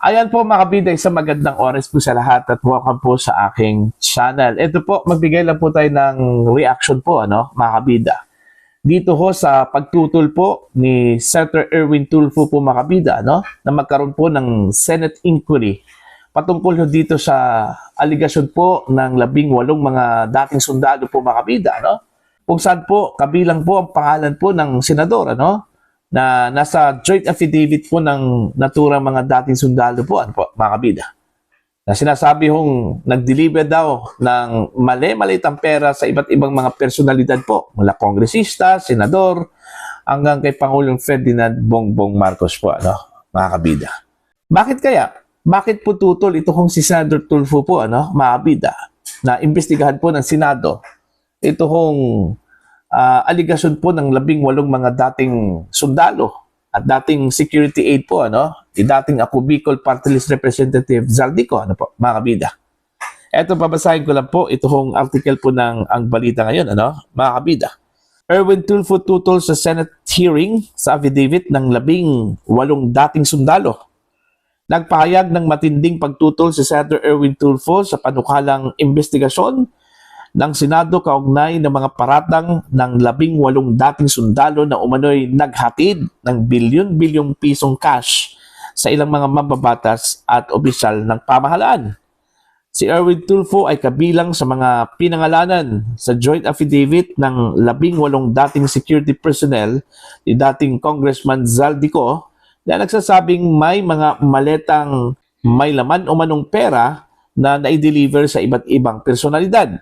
Ayan po mga kabida, isang magandang oras po sa lahat at welcome po sa aking channel. Ito po, magbigay lang po tayo ng reaction po, mga kabida. Dito ho sa pagtutol po ni Senator Erwin Tulfo po mga kabida, na magkaroon po ng Senate inquiry patungkol ho dito sa aligasyon po ng 18 mga dating sundalo po mga kabida, kung saan po kabilang po ang pangalan po ng senador, na nasa joint affidavit po ng naturang mga dating sundalo po, mga kabida. Na sinasabi hong nag-deliver daw ng mali-malitang pera sa iba't ibang mga personalidad po, mula kongresista, senador, hanggang kay Pangulong Ferdinand Bongbong Marcos po, mga kabida. Bakit kaya? Bakit po tutol ito kung si Senator Tulfo po, mga kabida, na imbestigahan po ng Senado ito kung aligasyon po ng 18 mga dating sundalo at dating security aid po, dating Ako Bicol Party List Representative Zaldico, po, mga kabida. Eto, babasahin ko lang po itong article po ng Ang Balita ngayon, mga kabida. Erwin Tulfo tutol sa Senate hearing sa affidavit ng 18 dating sundalo. Nagpahayag ng matinding pagtutol si Senator Erwin Tulfo sa panukalang investigasyon ng Senado kaugnay ng mga paratang ng 18 dating sundalo na umano'y naghatid ng bilyon-bilyong pisong cash sa ilang mga mambabatas at opisyal ng pamahalaan. Si Erwin Tulfo ay kabilang sa mga pinangalanan sa joint affidavit ng 18 dating security personnel ni dating Congressman Zaldico na nagsasabing may mga maletang may laman o manong pera na naideliver sa iba't ibang personalidad.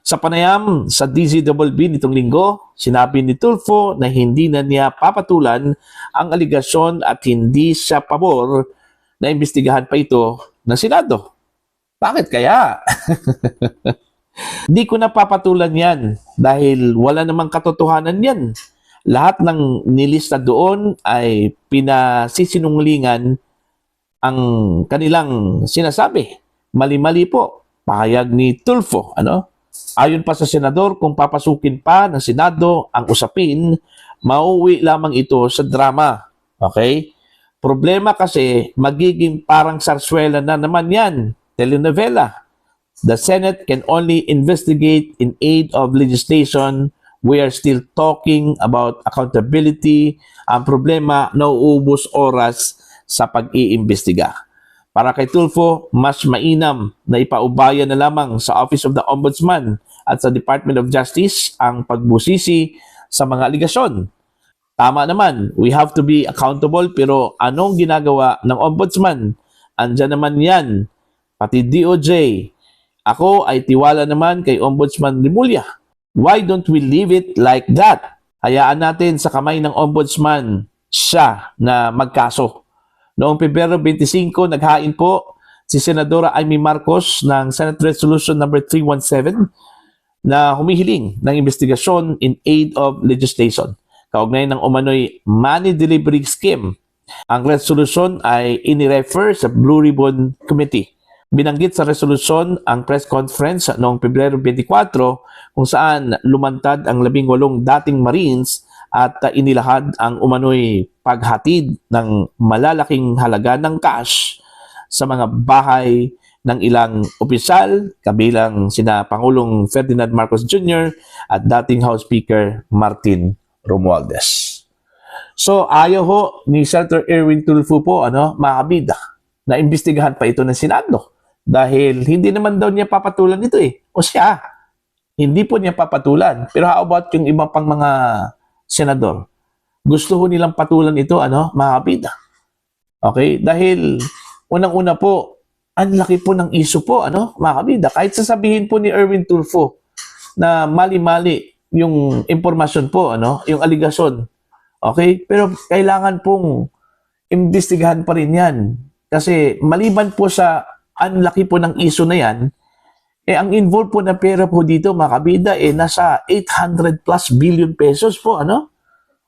Sa panayam sa DZBB nitong linggo, sinabi ni Tulfo na hindi na niya papatulan ang aligasyon at hindi siya pabor na imbestigahan pa ito ng Senado. Bakit kaya? Di ko na papatulan yan dahil wala namang katotohanan yan. Lahat ng nilista doon ay pinasisinungalingan ang kanilang sinasabi. Mali-mali po, pahayag ni Tulfo, Ayon pa sa senador, kung papasukin pa ng Senado ang usapin, mauwi lamang ito sa drama. Okay? Problema kasi, magiging parang sarsuela na naman yan, telenovela. The Senate can only investigate in aid of legislation. We are still talking about accountability. Ang problema, nauubos oras sa pag-iimbestiga. Para kay Tulfo, mas mainam na ipaubaya na lamang sa Office of the Ombudsman at sa Department of Justice ang pagbusisi sa mga aligasyon. Tama naman, we have to be accountable, pero anong ginagawa ng Ombudsman? Andyan naman yan, pati DOJ. Ako ay tiwala naman kay Ombudsman Rimulya. Why don't we leave it like that? Hayaan natin sa kamay ng Ombudsman siya na magkaso. Noong Pebrero 25, naghain po si Senadora Amy Marcos ng Senate Resolution number 317 na humihiling ng investigasyon in aid of legislation kaugnay ng umano'y money delivery scheme. Ang resolution ay inirefer sa Blue Ribbon Committee. Binanggit sa resolution ang press conference noong Pebrero 24 kung saan lumantad ang 18 dating Marines at inilahad ang umano'y paghatid ng malalaking halaga ng cash sa mga bahay ng ilang opisyal, kabilang sina Pangulong Ferdinand Marcos Jr. at dating House Speaker Martin Romualdez. So ayaw ho ni Senator Erwin Tulfo po, mga kabida, na imbestigahan pa ito ng Senado dahil hindi naman daw niya papatulan ito O siya, hindi po niya papatulan. Pero how about yung ibang pang mga senador? Gusto ho nilang patulan ito, mga kabida. Okay? Dahil unang-una po, ang laki po ng issue po, mga kabida. Kahit sasabihin po ni Erwin Tulfo na mali-mali yung impormasyon po, yung aligasyon. Okay? Pero kailangan pong imbestigahan pa rin yan. Kasi maliban po sa ang laki po ng issue na yan, ang involved po na pera po dito, mga kabida, nasa 800 plus billion pesos po,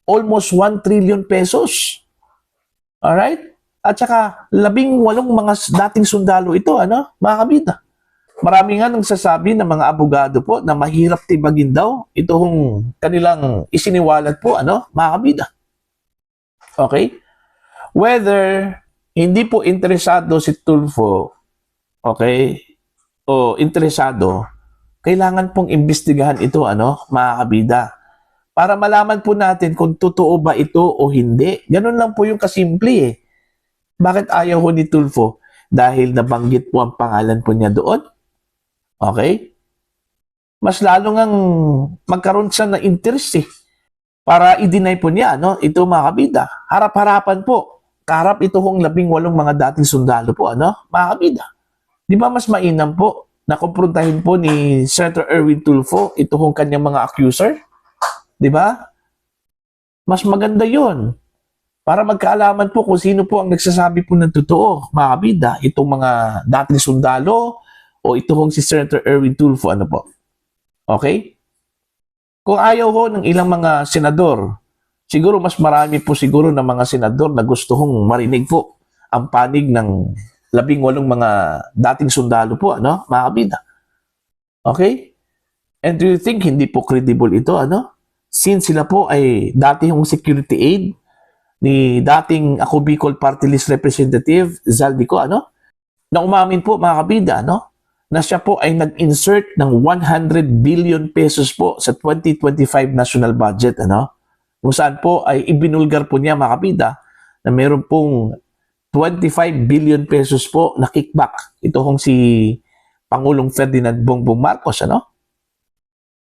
almost 1 trillion pesos. Alright? At saka, 18 mga dating sundalo ito, mga kabida. Marami nga nagsasabi ng mga abogado po na mahirap tibagin daw itong kanilang isiniwalat po, mga kabida. Okay? Whether hindi po interesado si Tulfo, okay, o interesado, kailangan pong imbestigahan ito, mga kabida. Para malaman po natin kung totoo ba ito o hindi. Ganun lang po yung kasimple eh. Bakit ayaw ho ni Tulfo? Dahil nabanggit po ang pangalan po niya doon. Okay? Mas lalo ngang magkaroon siya ng interest eh. Para i-deny po niya, ito mga kabida. Harap-harapan po. Kaharap ito hong 18 mga dating sundalo po, mga kabida. Di ba mas mainam po na kumprontahin po ni Senator Erwin Tulfo ito hong kanyang mga accuser? Di ba? Mas maganda yon para magkaalaman po kung sino po ang nagsasabi po ng totoo, mga kabida. Itong mga dating sundalo o ito hong si Senator Erwin Tulfo, po. Okay? Kung ayaw ho ng ilang mga senador, siguro mas marami po siguro ng mga senador na gusto hong marinig po ang panig ng 18 mga dating sundalo po, mga kabida. Okay? And do you think hindi po credible ito, Since sila po ay dati hong security aid ni dating Ako Bicol Party List Representative Zaldico, na umamin po mga kabida, na siya po ay nag-insert ng 100 billion pesos po sa 2025 national budget, kung saan po ay ibinulgar po niya mga kabida na meron pong 25 billion pesos po na kickback. Ito hong si Pangulong Ferdinand Bongbong Marcos,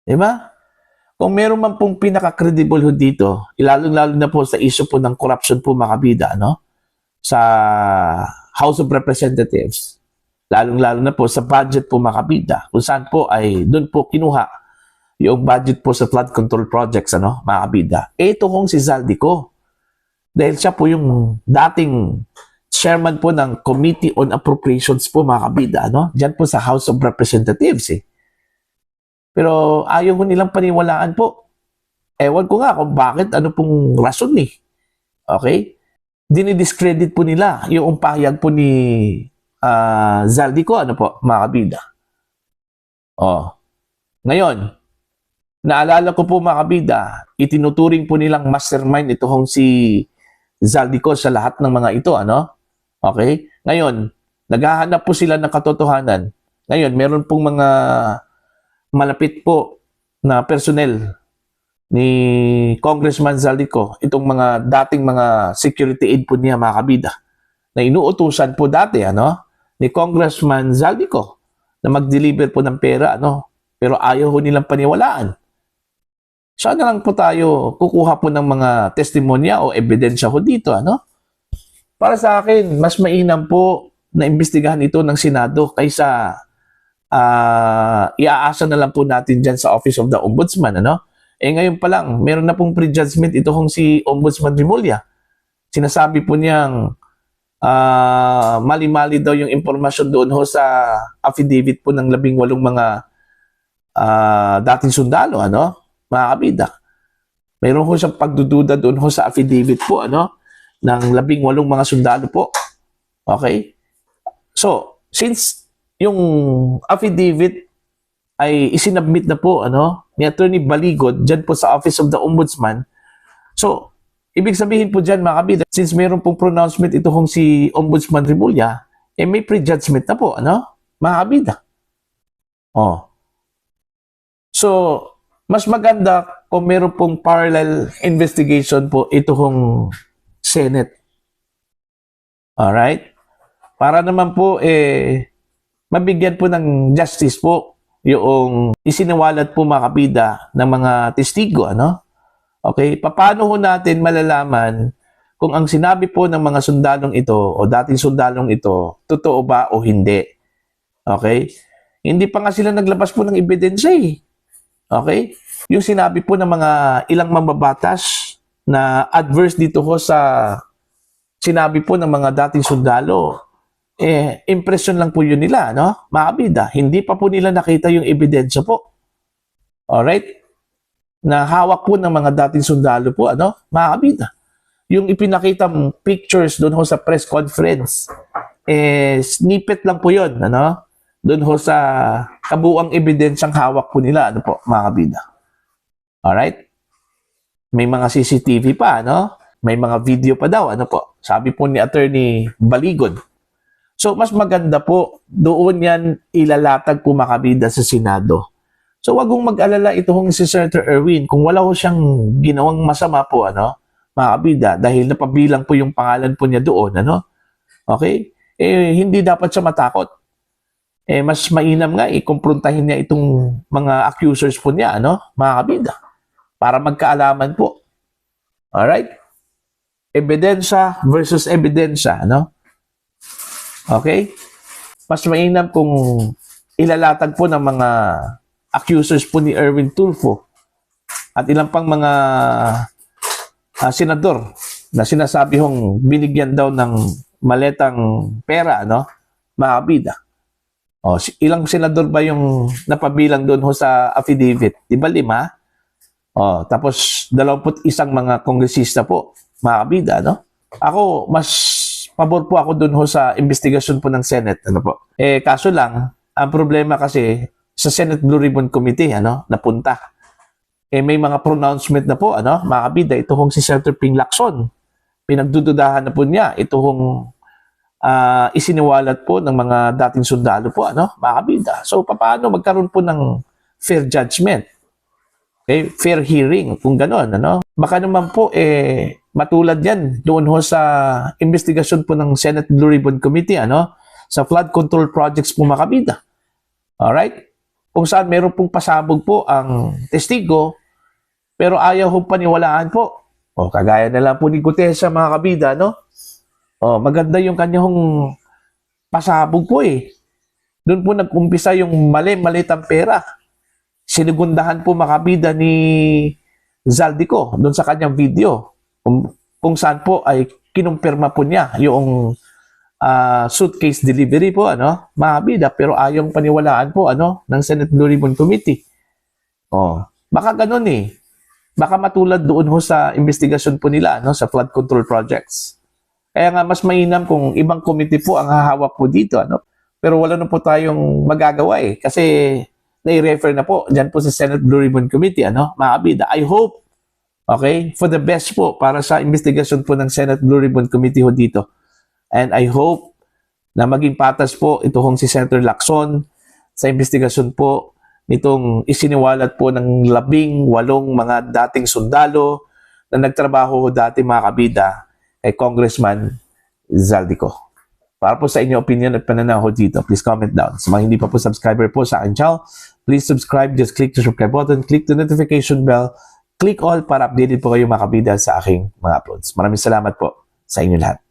Diba? Kung meron man pong pinaka-credible ho dito, lalo-lalo na po sa issue po ng corruption po mga kabida, sa House of Representatives, lalong-lalo na po sa budget po mga kabida, kung saan po ay doon po kinuha yung budget po sa flood control projects, mga kabida. Ito hong si Zaldico. Dahil siya po yung dating chairman po ng Committee on Appropriations po mga kabida, Diyan po sa House of Representatives Pero ayaw ko nilang paniwalaan po. Ewan ko nga kung bakit, ano pong rason Okay? Dinidiscredit po nila yung pahayag po ni Zaldico, po, mga kabida. Ngayon, naalala ko po mga kabida, itinuturing po nilang mastermind ito hong si Zaldico sa lahat ng mga ito, Okay? Ngayon, naghahanap po sila ng katotohanan. Ngayon, meron pong mga malapit po na personnel ni Congressman Zaldico, itong mga dating mga security aid po niya mga kabida, na inuutusan po dati ni Congressman Zaldico na mag-deliver po ng pera, pero ayaw ho nilang paniwalaan. Sana lang po tayo kukuha po ng mga testimonya o ebidensya ho dito, Para sa akin, mas mainam po na imbestigahan ito ng Senado kaysa iaasa na lang po natin dyan sa Office of the Ombudsman, ngayon pa lang, meron na pong prejudgment ito hong si Ombudsman Rimulya. Sinasabi po niyang mali-mali daw yung impormasyon doon ho sa affidavit po ng 18 mga dating sundalo, mga kabida. Meron ho siyang pagdududa doon ho sa affidavit po, ng 18 mga sundalo po. Okay? So, since yung affidavit ay isinabmit na po ni Attorney Baligod dyan po sa Office of the Ombudsman. So, ibig sabihin po dyan mga kabida, since mayroon pong pronouncement ito hong si Ombudsman Rimulya, may prejudgment na po, mga kabida. So, mas maganda kung mayroon pong parallel investigation po ito hong Senate. Alright? Para naman po mabigyan po ng justice po yung isinawalat po mga kabida ng mga testigo, Okay? Paano ho natin malalaman kung ang sinabi po ng mga sundalong ito o dating sundalong ito, totoo ba o hindi? Okay? Hindi pa nga sila naglabas po ng ebidensya Okay? Yung sinabi po ng mga ilang mambabatas na adverse dito ho sa sinabi po ng mga dating sundalo, impression lang po yun nila, mga kabida. Hindi pa po nila nakita yung ebidensya po. Alright? Na hawak po ng mga dating sundalo po, mga kabida. Yung ipinakita pictures doon ho sa press conference, snippet lang po yun, doon ho sa kabuuang ebidensyang hawak po nila, po, mga kabida. Alright? May mga CCTV pa, May mga video pa daw, ano po, sabi po ni Attorney Baligon. So, mas maganda po, doon yan ilalatag po makabida sa Senado. So, wag mong mag-alala itong si Senator Erwin kung wala ko siyang ginawang masama po, ano, makabida, dahil napabilang po yung pangalan po niya doon, ano, okay? Hindi dapat siya matakot. Mas mainam nga, ikumprontahin niya itong mga accusers po niya, ano, makabida, para magkaalaman po. Alright? Ebidensya versus ebidensya, ano? Okay? Mas mainam kung ilalatag po ng mga accusers po ni Erwin Tulfo at ilang pang mga senador na sinasabi hong binigyan daw ng maletang pera, no? Makabida. O, ilang senador ba yung napabilang doon ho sa affidavit? Diba 5? O, tapos 21 mga kongresista po, makabida, no? Ako, mas pabor po ako doon ho sa investigasyon po ng Senate, ano po. Kaso lang, ang problema kasi sa Senate Blue Ribbon Committee, ano, napunta. May mga pronouncement na po, ano, makabida, ito hong si Senator Ping Lacson. Pinagdududahan na po niya, ito hong isiniwalat po ng mga dating sundalo po, ano, makabida. So, paano magkaroon po ng fair judgment? Okay, fair hearing, kung gano'n, ano? Baka naman po, matulad yan doon ho sa investigasyon po ng Senate Blue Ribbon Committee, ano? Sa flood control projects po makabida. Alright? Kung saan meron pong pasabog po ang testigo, pero ayaw ho paniwalaan po. O, kagaya na lang po ni Gutesa, mga kabida, no? O, maganda yung kanyang pasabog po eh. Doon po nag-umpisa yung mali-malitang pera. Sinigundahan po makabida ni Zaldico doon sa kanyang video kung saan po ay kinumpirma po niya yung suitcase delivery po, ano, makabida, pero ayong paniwalaan po, ano, ng Senate Blue Ribbon Committee. Oh, baka ganun eh. Baka matulad doon ho sa investigasyon po nila, no, sa flood control projects. Kaya nga mas mainam kung ibang committee po ang hahawak po dito, ano. Pero wala na po tayong magagawa eh kasi nai-refer na po dyan po sa Senate Blue Ribbon Committee, ano, makabida. I hope, okay, for the best po para sa investigasyon po ng Senate Blue Ribbon Committee ho dito. And I hope na maging patas po ito hong si Senator Lacson sa investigasyon po nitong isiniwalat po ng 18 mga dating sundalo na nagtrabaho dati mga kabida kay Congressman Zaldico. Para po sa inyong opinion at pananaw dito, please comment down. Sa mga hindi pa po subscriber po sa akin channel, please subscribe. Just click the subscribe button, click the notification bell, click all para updated po kayo mga kabida sa aking mga uploads. Maraming salamat po sa inyo lahat.